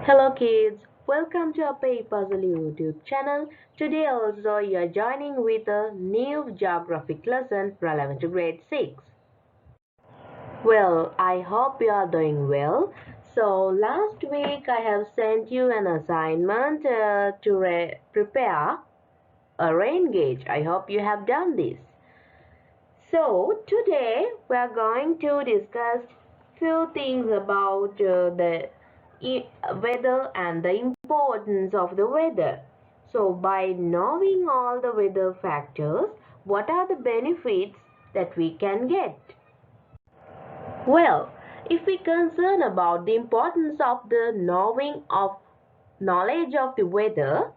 Hello kids, welcome to our Pay Puzzle YouTube channel. Today also you are joining with a new geographic lesson relevant to grade 6. Well, I hope you are doing well. So last week I have sent you an assignment to prepare a rain gauge. I hope you have done this. So today we are going to discuss few things about the weather and the importance of the weather. So by knowing all the weather factors, what are the benefits that we can get? Well, if we concern about the importance of the knowledge of the weather,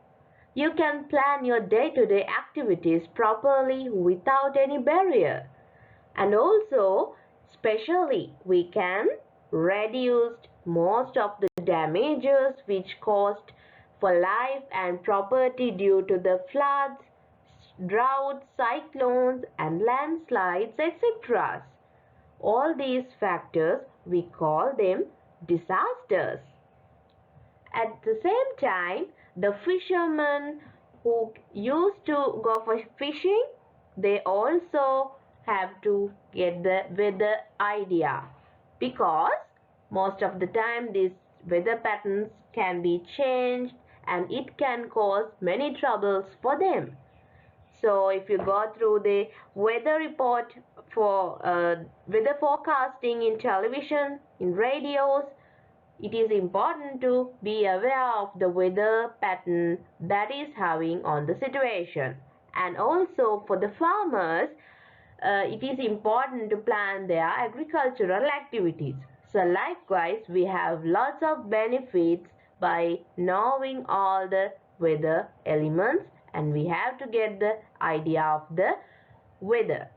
you can plan your day-to-day activities properly without any barrier. And also, especially, we can reduce most of the damages which caused for life and property due to the floods, droughts, cyclones and landslides, etc. All these factors, we call them disasters. At the same time, the fishermen who used to go for fishing, they also have to get the weather idea, because most of the time these weather patterns can be changed and it can cause many troubles for them. So if you go through the weather report for weather forecasting in television, in radios, it is important to be aware of the weather pattern that is having on the situation. And also for the farmers, it is important to plan their agricultural activities. So likewise, we have lots of benefits by knowing all the weather elements, and we have to get the idea of the weather.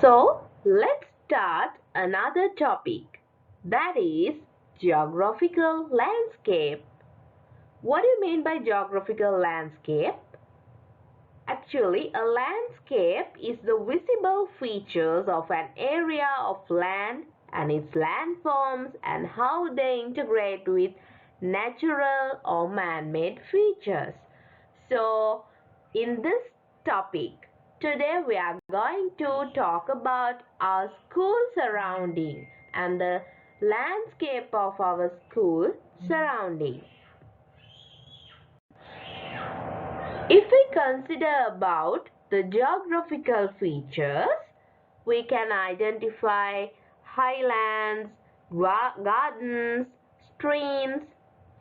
So let's start another topic, that is geographical landscape. What do you mean by geographical landscape? Actually, a landscape is the visible features of an area of land and its landforms and how they integrate with natural or man-made features. So, in this topic, today we are going to talk about our school surrounding and the landscape of our school surrounding. If we consider about the geographical features, we can identify highlands, gardens, streams,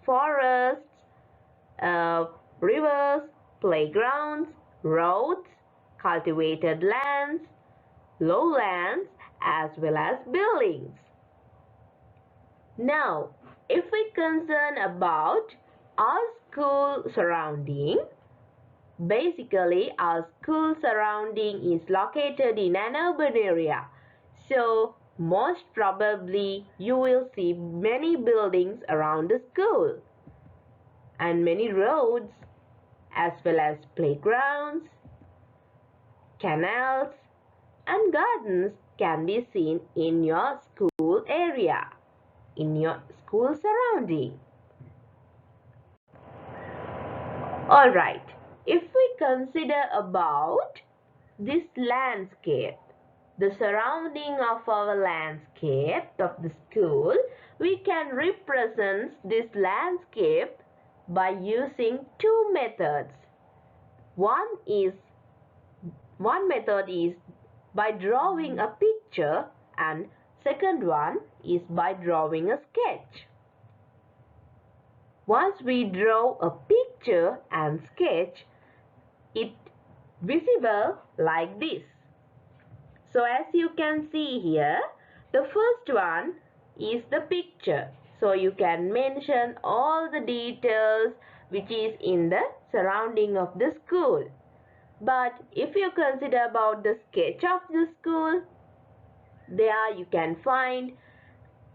forests, rivers, playgrounds, roads, cultivated lands, lowlands, as well as buildings. Now, if we concern about our school surrounding, basically our school surrounding is located in an urban area. So, most probably you will see many buildings around the school and many roads as well as playgrounds, canals and gardens can be seen in your school area, in your school surrounding. Alright, if we consider about this landscape, the surrounding of our landscape of the school, we can represent this landscape by using two methods. One method is by drawing a picture and second one is by drawing a sketch. Once we draw a picture and sketch, it visible like this. So as you can see here, the first one is the picture. So you can mention all the details which is in the surrounding of the school. But if you consider about the sketch of the school, there you can find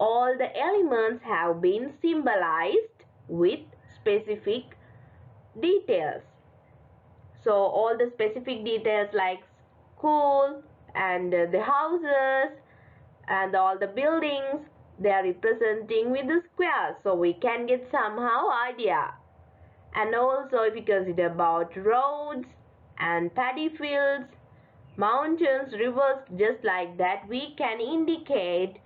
all the elements have been symbolized with specific details. So all the specific details like school and the houses and all the buildings, they are representing with the squares, so we can get somehow idea. And also if you consider about roads and paddy fields, mountains, rivers, just like that, we can indicate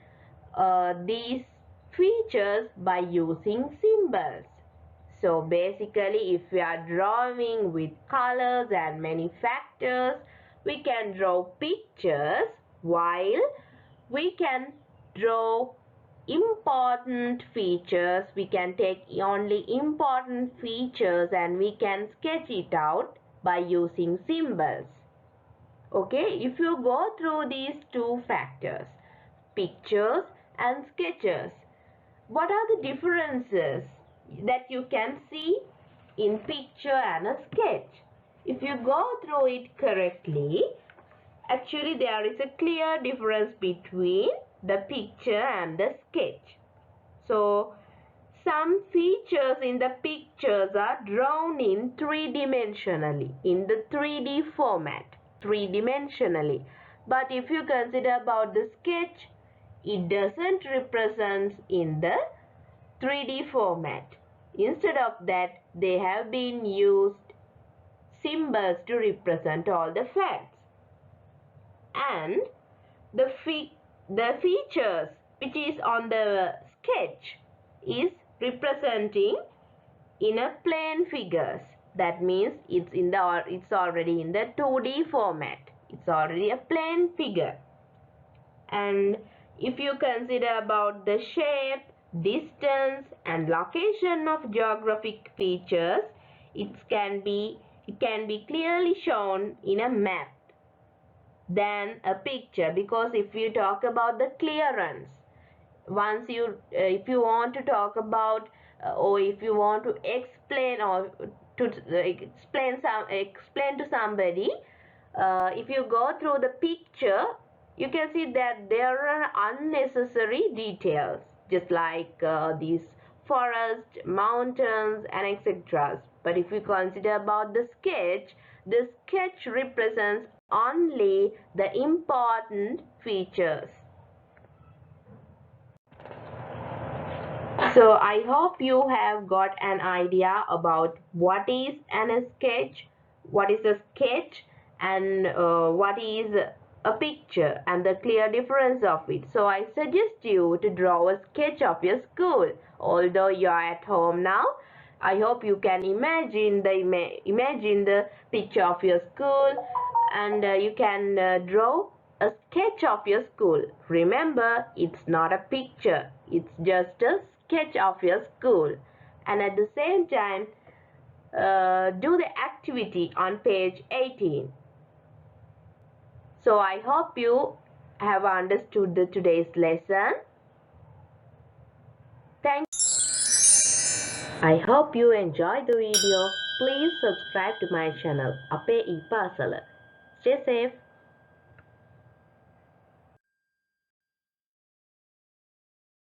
these features by using symbols. So basically, if we are drawing with colors and many factors, we can draw pictures, while we can draw important features. We can take only important features and we can sketch it out by using symbols. Okay, if you go through these two factors, pictures and sketches, what are the differences that you can see in picture and a sketch? If you go through it correctly, actually there is a clear difference between the picture and the sketch. So some features in the pictures are drawn in three-dimensionally, in the 3D format, three-dimensionally. But if you consider about the sketch, it doesn't represent in the 3D format. Instead of that, they have been used symbols to represent all the facts. And the features which is on the sketch is representing in a plane figures. That means it's already in the 2D format. It's already a plane figure. And if you consider about the shape, distance and location of geographic features, it can be clearly shown in a map than a picture, because if you talk about the clearance, once you if you want to talk about or if you want to explain or to explain to somebody, if you go through the picture, you can see that there are unnecessary details, just like these forests, mountains and etc. But if you consider about the sketch represents only the important features. So I hope you have got an idea about what is a sketch, what is a sketch, and what is a picture, and the clear difference of it. So I suggest you to draw a sketch of your school. Although you are at home now, I hope you can imagine the picture of your school, and you can draw a sketch of your school. Remember, it's not a picture, it's just a sketch of your school. And at the same time, do the activity on page 18. So I hope you have understood today's lesson. Thank you. I hope you enjoyed the video. Please subscribe to my channel. Ape Ipasala. Stay safe.